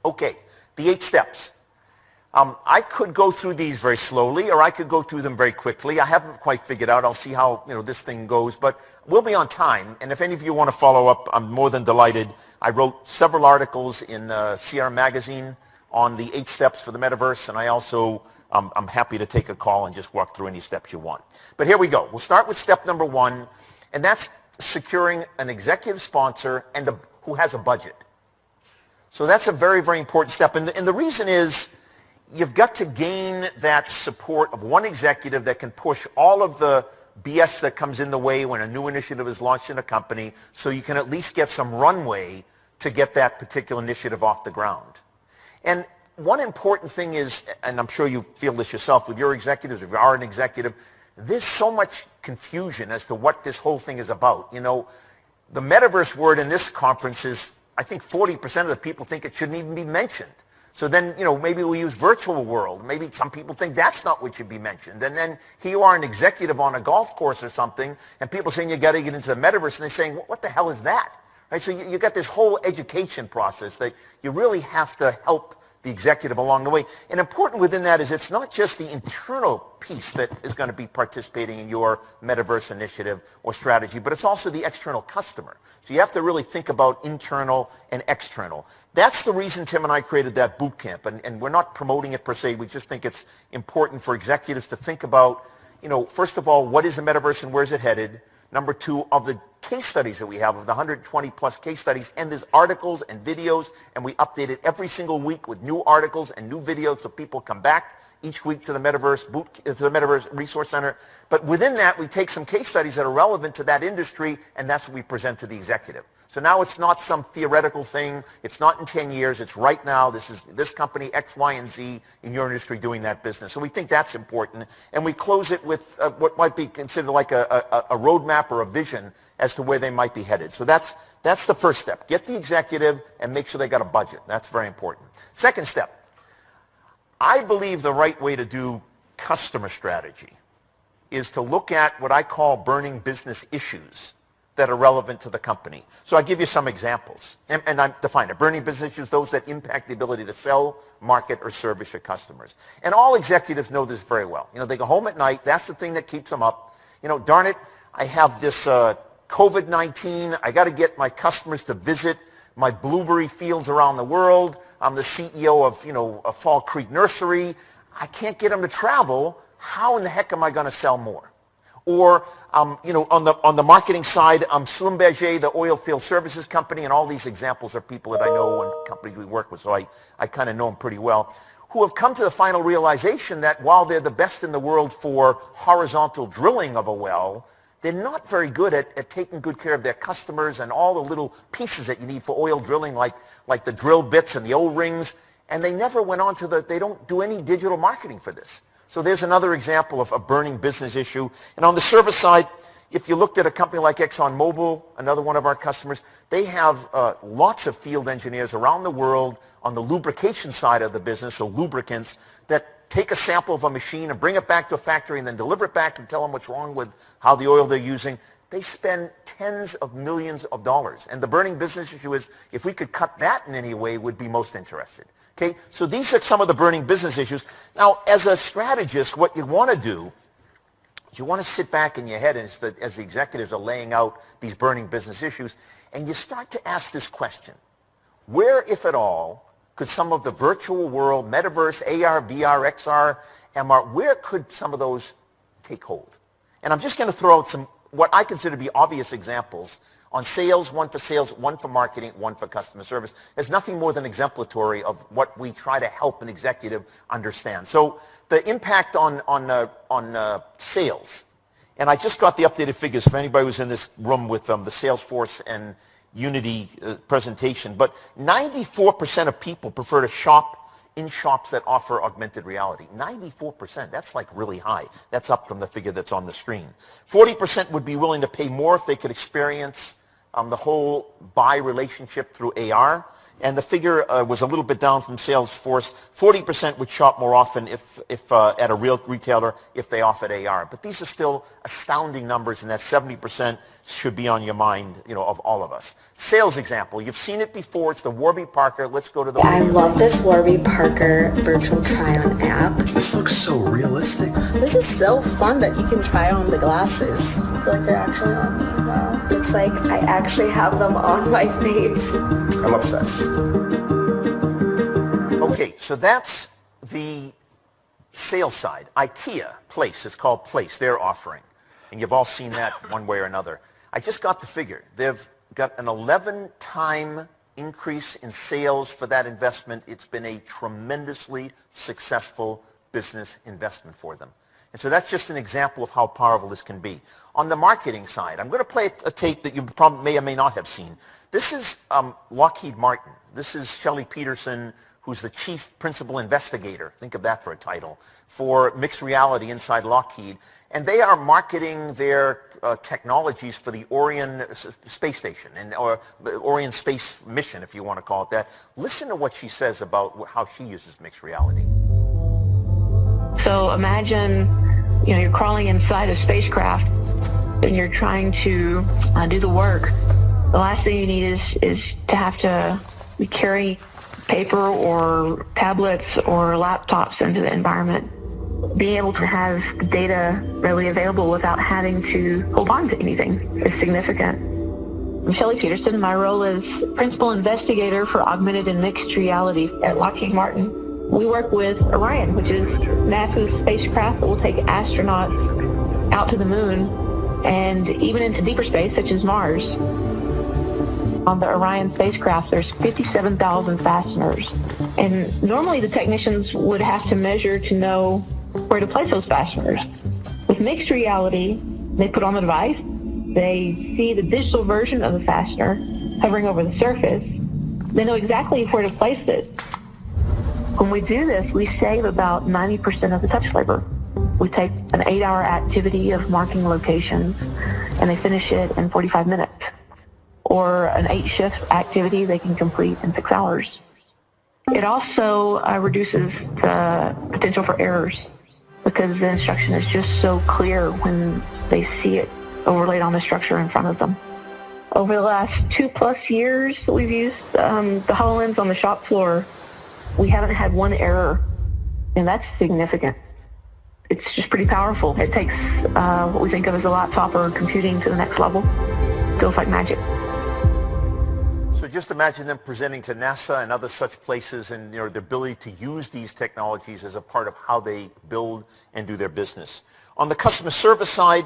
Okay, the 8 steps. I could go through these very slowly, or I could go through them very quickly. I haven't quite figured out. I'll see how this thing goes, but we'll be on time. And if any of you want to follow up, I'm more than delighted. I wrote several articles in CRM magazine on the 8 steps for the metaverse, and I also I'm happy to take a call and just walk through any steps you want. But here we go. We'll start with step number 1, and that's securing an executive sponsor and who has a budget. So that's a very, very important step, and the reason is, you've got to gain that support of one executive that can push all of the BS that comes in the way when a new initiative is launched in a company, so you can at least get some runway to get that particular initiative off the ground. And one important thing is, and I'm sure you feel this yourself with your executives, if you are an executive, there's so much confusion as to what this whole thing is about. The metaverse word in this conference is, I think 40% of the people think it shouldn't even be mentioned. So then, maybe we use virtual world. Maybe some people think that's not what should be mentioned. And then here you are, an executive on a golf course or something, and people saying you got to get into the metaverse, and they're saying, what the hell is that? Right? So you got this whole education process that you really have to help the executive along the way. And important within that is it's not just the internal piece that is going to be participating in your metaverse initiative or strategy, but it's also the external customer. So you have to really think about internal and external. That's the reason Tim and I created that boot camp, and we're not promoting it per se. We just think it's important for executives to think about, first of all, what is the metaverse and where's it headed? Number 2, of the case studies that we have, of the 120 plus case studies, and there's articles and videos, and we update it every single week with new articles and new videos so people come back each week to the Metaverse Resource Center. But within that, we take some case studies that are relevant to that industry, and that's what we present to the executive. So now it's not some theoretical thing. It's not in 10 years. It's right now. This is this company X, Y, and Z in your industry doing that business. So we think that's important. And we close it with what might be considered like a roadmap or a vision as to where they might be headed. So that's the first step. Get the executive and make sure they got a budget. That's very important. Second step. I believe the right way to do customer strategy is to look at what I call burning business issues that are relevant to the company. So I'll give you some examples. And I'm defined it. Burning business issues, those that impact the ability to sell, market, or service your customers. And all executives know this very well. They go home at night. That's the thing that keeps them up. Darn it, I have this COVID-19. I got to get my customers to visit my blueberry fields around the world. I'm the CEO of, a Fall Creek Nursery. I can't get them to travel. How in the heck am I going to sell more? Or, on the marketing side, Schlumberger, the oil field services company, and all these examples are people that I know and companies we work with, so I kind of know them pretty well, who have come to the final realization that while they're the best in the world for horizontal drilling of a well, they're not very good at taking good care of their customers and all the little pieces that you need for oil drilling, like the drill bits and the O-rings, and they never went on to they don't do any digital marketing for this. So there's another example of a burning business issue. And on the service side, if you looked at a company like ExxonMobil, another one of our customers, they have lots of field engineers around the world on the lubrication side of the business, so lubricants, that take a sample of a machine and bring it back to a factory and then deliver it back and tell them what's wrong with how the oil they're using. They spend tens of millions of dollars. And the burning business issue is, if we could cut that in any way, we'd be most interested. Okay, so these are some of the burning business issues. Now, as a strategist, what you want to do is you want to sit back in your head as the executives are laying out these burning business issues, and you start to ask this question. Where, if at all, could some of the virtual world, metaverse, AR, VR, XR, MR, where could some of those take hold? And I'm just going to throw out some, what I consider to be obvious examples on sales, one for sales, one for marketing, one for customer service. There's nothing more than exemplary of what we try to help an executive understand. So the impact on sales, and I just got the updated figures if anybody was in this room with the Salesforce and Unity presentation, but 94% of people prefer to shop in shops that offer augmented reality. 94%, that's like really high. That's up from the figure that's on the screen. 40% would be willing to pay more if they could experience the whole buy relationship through AR. And the figure was a little bit down from Salesforce. 40% would shop more often if at a real retailer if they offered AR. But these are still astounding numbers, and that 70% should be on your mind, of all of us. Sales example. You've seen it before. It's the Warby Parker. Let's go to the... I love this Warby Parker virtual try-on app. This looks so realistic. This is so fun that you can try on the glasses. I feel like they're actually on me now. It's like I actually have them on my face. I'm obsessed. Okay, so that's the sales side. IKEA, Place, it's called Place, their offering. And you've all seen that one way or another. I just got the figure. They've got an 11-time increase in sales for that investment. It's been a tremendously successful business investment for them. And so that's just an example of how powerful this can be. On the marketing side, I'm going to play a tape that you probably may or may not have seen. This is Lockheed Martin. This is Shelley Peterson, who's the chief principal investigator. Think of that for a title. For mixed reality inside Lockheed. And they are marketing their technologies for the Orion space station, or Orion space mission, if you want to call it that. Listen to what she says about how she uses mixed reality. So imagine, you're crawling inside a spacecraft and you're trying to do the work. The last thing you need is to have to carry paper or tablets or laptops into the environment. Being able to have data readily available without having to hold on to anything is significant. I'm Shelley Peterson. My role is Principal Investigator for Augmented and Mixed Reality at Lockheed Martin. We work with Orion, which is NASA's spacecraft that will take astronauts out to the moon and even into deeper space, such as Mars. On the Orion spacecraft, there's 57,000 fasteners. And normally the technicians would have to measure to know where to place those fasteners. With mixed reality, they put on the device, they see the digital version of the fastener hovering over the surface, they know exactly where to place it. When we do this, we save about 90% of the touch labor. We take an 8-hour activity of marking locations, and they finish it in 45 minutes. Or an 8-shift activity they can complete in 6 hours. It also reduces the potential for errors because the instruction is just so clear when they see it overlaid on the structure in front of them. Over the last 2+ years that we've used the HoloLens on the shop floor, we haven't had one error, and that's significant. It's just pretty powerful. It takes what we think of as a laptop or computing to the next level. Feels like magic. So just imagine them presenting to NASA and other such places, and the ability to use these technologies as a part of how they build and do their business. On the customer service side,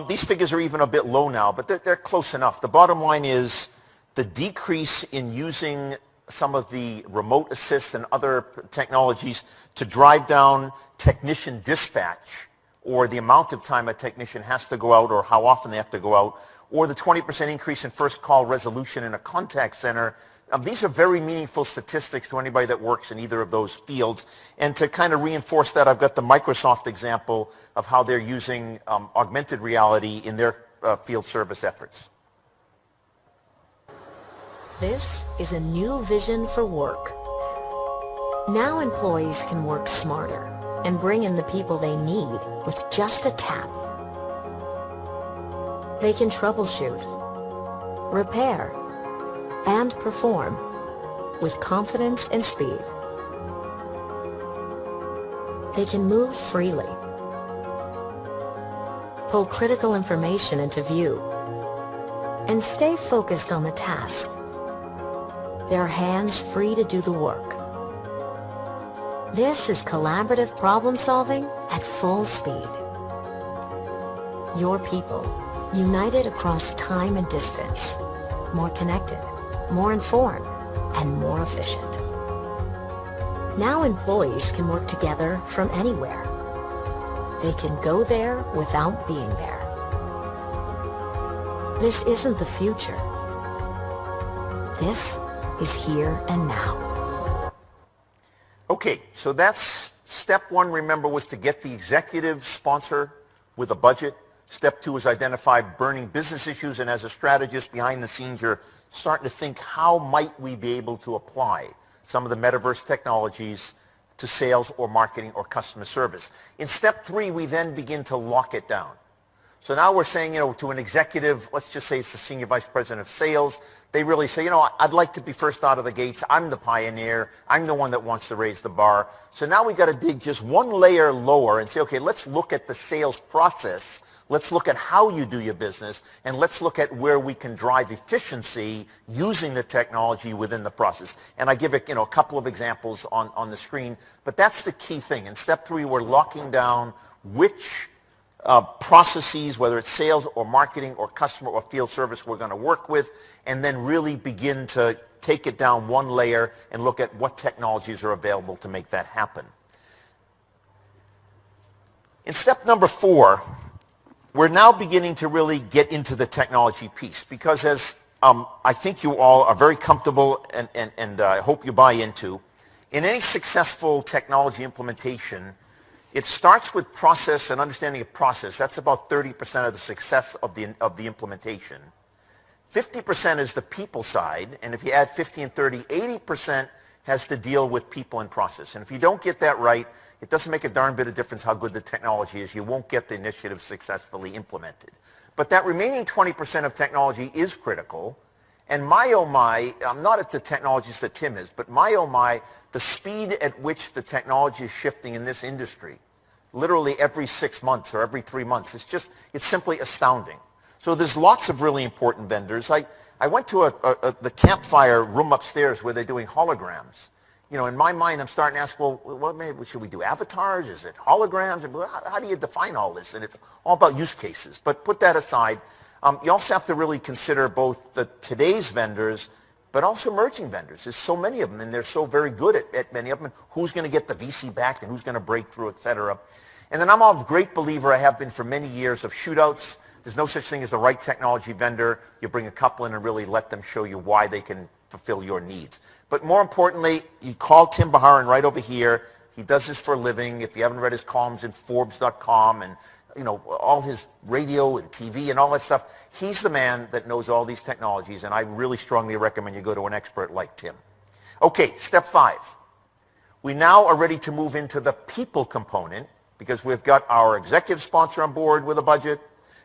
these figures are even a bit low now, but they're close enough. The bottom line is the decrease in using some of the remote assist and other technologies to drive down technician dispatch, or the amount of time a technician has to go out or how often they have to go out, or the 20% increase in first call resolution in a contact center. These are very meaningful statistics to anybody that works in either of those fields. And to kind of reinforce that, I've got the Microsoft example of how they're using augmented reality in their field service efforts. This is a new vision for work. Now employees can work smarter and bring in the people they need with just a tap. They can troubleshoot, repair, and perform with confidence and speed. They can move freely, pull critical information into view, and stay focused on the task. Their hands free to do the work. This is collaborative problem solving at full speed. Your people, united across time and distance, more connected, more informed, and more efficient. Now employees can work together from anywhere. They can go there without being there. This isn't the future. This is here and now. Okay, so that's step one, remember, was to get the executive sponsor with a budget. Step 2 is identify burning business issues, and as a strategist behind the scenes, you're starting to think, how might we be able to apply some of the metaverse technologies to sales or marketing or customer service? In step 3, we then begin to lock it down. So now we're saying, to an executive, let's just say it's the senior vice president of sales, they really say, I'd like to be first out of the gates. I'm the pioneer. I'm the one that wants to raise the bar. So now we got to dig just one layer lower and say, okay, let's look at the sales process. Let's look at how you do your business, and let's look at where we can drive efficiency using the technology within the process. And I give it, a couple of examples on the screen, but that's the key thing. In step 3, we're locking down which processes, whether it's sales or marketing or customer or field service, we're going to work with, and then really begin to take it down one layer and look at what technologies are available to make that happen. In step number 4, we're now beginning to really get into the technology piece, because as I think you all are very comfortable and I hope you buy into, in any successful technology implementation, it starts with process and understanding of process. That's about 30% of the success of the implementation. 50% is the people side, and if you add 50 and 30, 80% has to deal with people and process. And if you don't get that right, it doesn't make a darn bit of difference how good the technology is. You won't get the initiative successfully implemented. But that remaining 20% of technology is critical. And my, oh my, I'm not at the technologies that Tim is, but my, oh my, the speed at which the technology is shifting in this industry, literally every 6 months or every 3 months, it's simply astounding. So there's lots of really important vendors. I went to the campfire room upstairs where they're doing holograms. In my mind, I'm starting to ask, well, maybe should we do avatars? Is it holograms? How do you define all this? And it's all about use cases. But put that aside. You also have to really consider both today's vendors, but also emerging vendors. There's so many of them, and they're so very good at many of them. Who's going to get the VC backed, and who's going to break through, et cetera. And then I'm a great believer, I have been for many years, of shootouts. There's no such thing as the right technology vendor. You bring a couple in and really let them show you why they can fulfill your needs. But more importantly, you call Tim Baharin right over here. He does this for a living. If you haven't read his columns in Forbes.com and all his radio and TV and all that stuff, he's the man that knows all these technologies, and I really strongly recommend you go to an expert like Tim. Okay, step 5. We now are ready to move into the people component, because we've got our executive sponsor on board with a budget.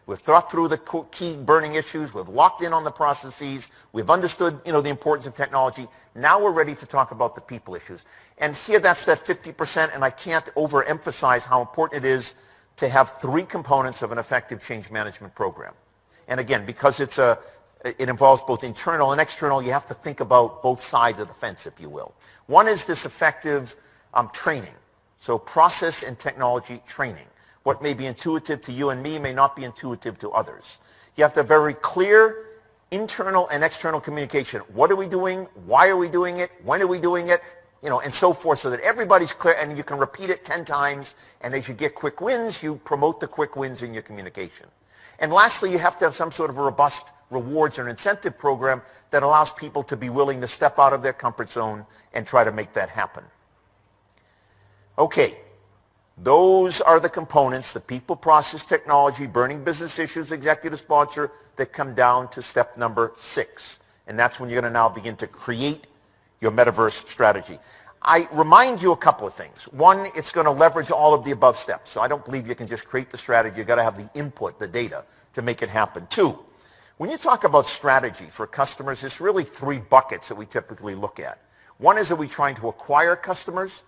We've thought through the key burning issues. We've locked in on the processes. We've understood, the importance of technology. Now we're ready to talk about the people issues. And here, that's that 50%, and I can't overemphasize how important it is to have 3 components of an effective change management program. And again, because it involves both internal and external, you have to think about both sides of the fence, if you will. One is this effective training. So process and technology training. What may be intuitive to you and me may not be intuitive to others. You have to have very clear internal and external communication. What are we doing? Why are we doing it? When are we doing it? And so forth, so that everybody's clear, and you can repeat it 10 times, and as you get quick wins, you promote the quick wins in your communication. And lastly, you have to have some sort of a robust rewards or incentive program that allows people to be willing to step out of their comfort zone and try to make that happen. Okay, those are the components, the people, process, technology, burning business issues, executive sponsor, that come down to step number 6. And that's when you're going to now begin to create your metaverse strategy. I remind you a couple of things. One, it's going to leverage all of the above steps. So I don't believe you can just create the strategy. You've got to have the input, the data, to make it happen. 2, when you talk about strategy for customers, there's really 3 buckets that we typically look at. One is, are we trying to acquire customers?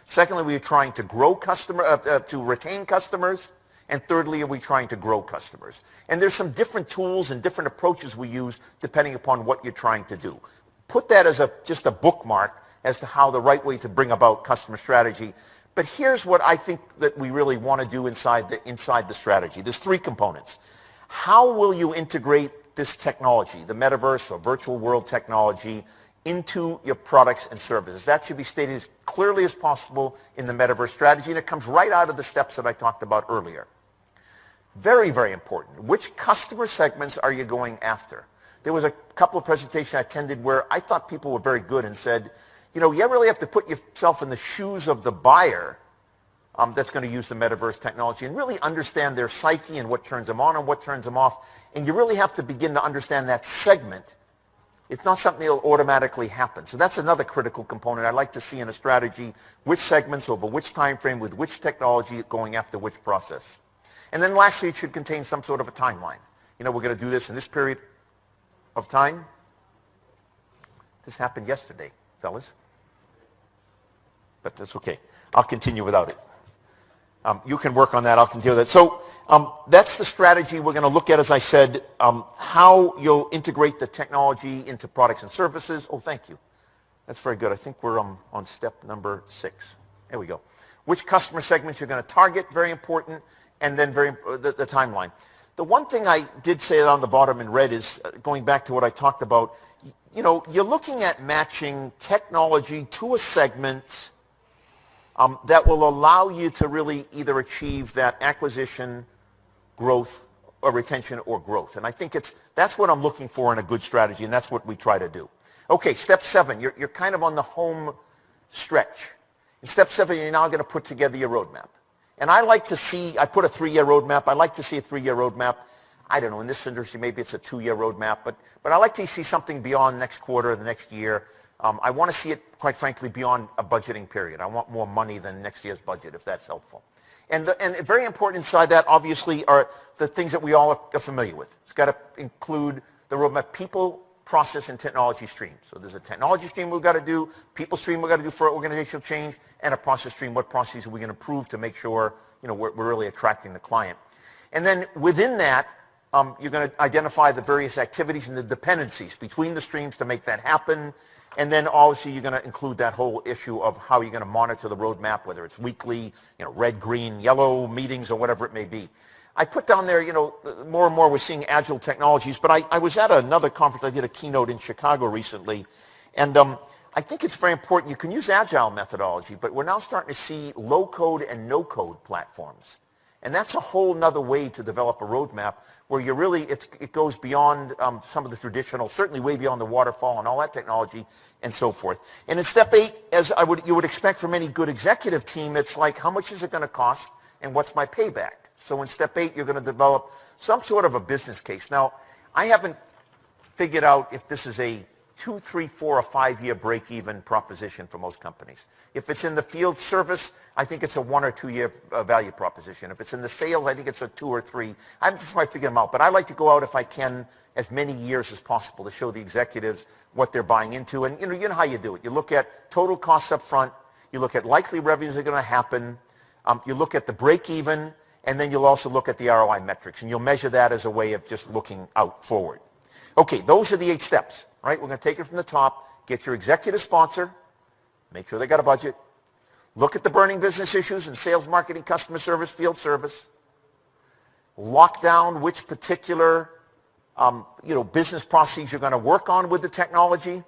Secondly, we are trying to grow to retain customers. And thirdly, are we trying to grow customers? And there's some different tools and different approaches we use depending upon what you're trying to do. Put that as just a bookmark as to how the right way to bring about customer strategy. But here's what I think that we really want to do inside the strategy. There's 3 components. How will you integrate this technology, the metaverse or virtual world technology, into your products and services? That should be stated as clearly as possible in the metaverse strategy, and it comes right out of the steps that I talked about earlier. Very, very important. Which customer segments are you going after? There was a couple of presentations I attended where I thought people were very good and said, you really have to put yourself in the shoes of the buyer that's going to use the Metaverse technology and really understand their psyche and what turns them on and what turns them off. And you really have to begin to understand that segment. It's not something that will automatically happen. So that's another critical component I'd like to see in a strategy, which segments over which time frame with which technology going after which process. And then lastly, it should contain some sort of a timeline. You know, we're going to do this in this period of time. This happened yesterday, fellas. But that's okay. I'll continue without it. You can work on that. I'll continue with that. So that's the strategy we're going to look at, as I said, how you'll integrate the technology into products and services. Oh, thank you. That's very good. I think we're on step number 6. There we go. Which customer segments you're going to target, very important, and then the timeline. The one thing I did say on the bottom in red is, going back to what I talked about, you know, you're looking at matching technology to a segment that will allow you to really either achieve that acquisition, growth, or retention or growth. And I think that's what I'm looking for in a good strategy, and that's what we try to do. Okay, step 7, you're kind of on the home stretch. In step 7, you're now going to put together your roadmap. And I like to see, I put a 3-year roadmap. I like to see a 3-year roadmap. I don't know, in this industry, maybe it's a 2-year roadmap, but I like to see something beyond next quarter, the next year. I want to see it, quite frankly, beyond a budgeting period. I want more money than next year's budget, if that's helpful. And very important inside that, obviously, are the things that we all are familiar with. It's got to include the roadmap, people, process, and technology stream. So there's a technology stream we've got to do, people stream we've got to do for organizational change, and a process stream. What processes are we going to improve to make sure, you know, we're really attracting the client? And then within that, you're going to identify the various activities and the dependencies between the streams to make that happen. And then obviously you're going to include that whole issue of how you're going to monitor the roadmap, whether it's weekly, you know, red, green, yellow meetings or whatever it may be. I put down there, you know, more and more we're seeing agile technologies, but I was at another conference. I did a keynote in Chicago recently, and I think it's very important. You can use agile methodology, but we're now starting to see low-code and no-code platforms. And that's a whole nother way to develop a roadmap where you really, it goes beyond some of the traditional, certainly way beyond the waterfall and all that technology and so forth. And in step 8, as you would expect from any good executive team, it's like, how much is it going to cost and what's my payback? So in step 8, you're going to develop some sort of a business case. Now, I haven't figured out if this is a 2, 3, 4, or 5-year break-even proposition for most companies. If it's in the field service, I think it's a 1 or 2 year value proposition. If it's in the sales, I think it's a 2 or 3. I haven't quite figured them out, but I like to go out if I can as many years as possible to show the executives what they're buying into. And you know how you do it. You look at total costs up front. You look at likely revenues that are going to happen. You look at the break-even, and then you'll also look at the ROI metrics, and you'll measure that as a way of just looking out forward. Okay, those are the 8 steps, right? We're going to take it from the top, get your executive sponsor, make sure they got a budget, look at the burning business issues in sales, marketing, customer service, field service, lock down which particular business processes you're going to work on with the technology,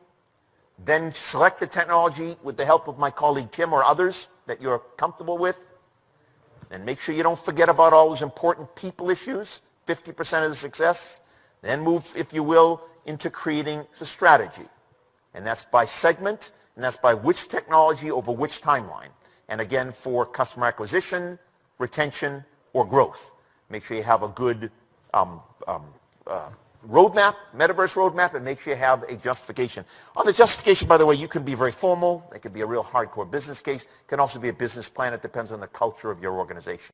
then select the technology with the help of my colleague Tim or others that you're comfortable with, and make sure you don't forget about all those important people issues, 50% of the success. Then move, if you will, into creating the strategy. And that's by segment, and that's by which technology over which timeline. And again, for customer acquisition, retention, or growth. Make sure you have a good roadmap, Metaverse roadmap, and make sure you have a justification. On the justification, by the way, you can be very formal. It could be a real hardcore business case. It can also be a business plan. It depends on the culture of your organization.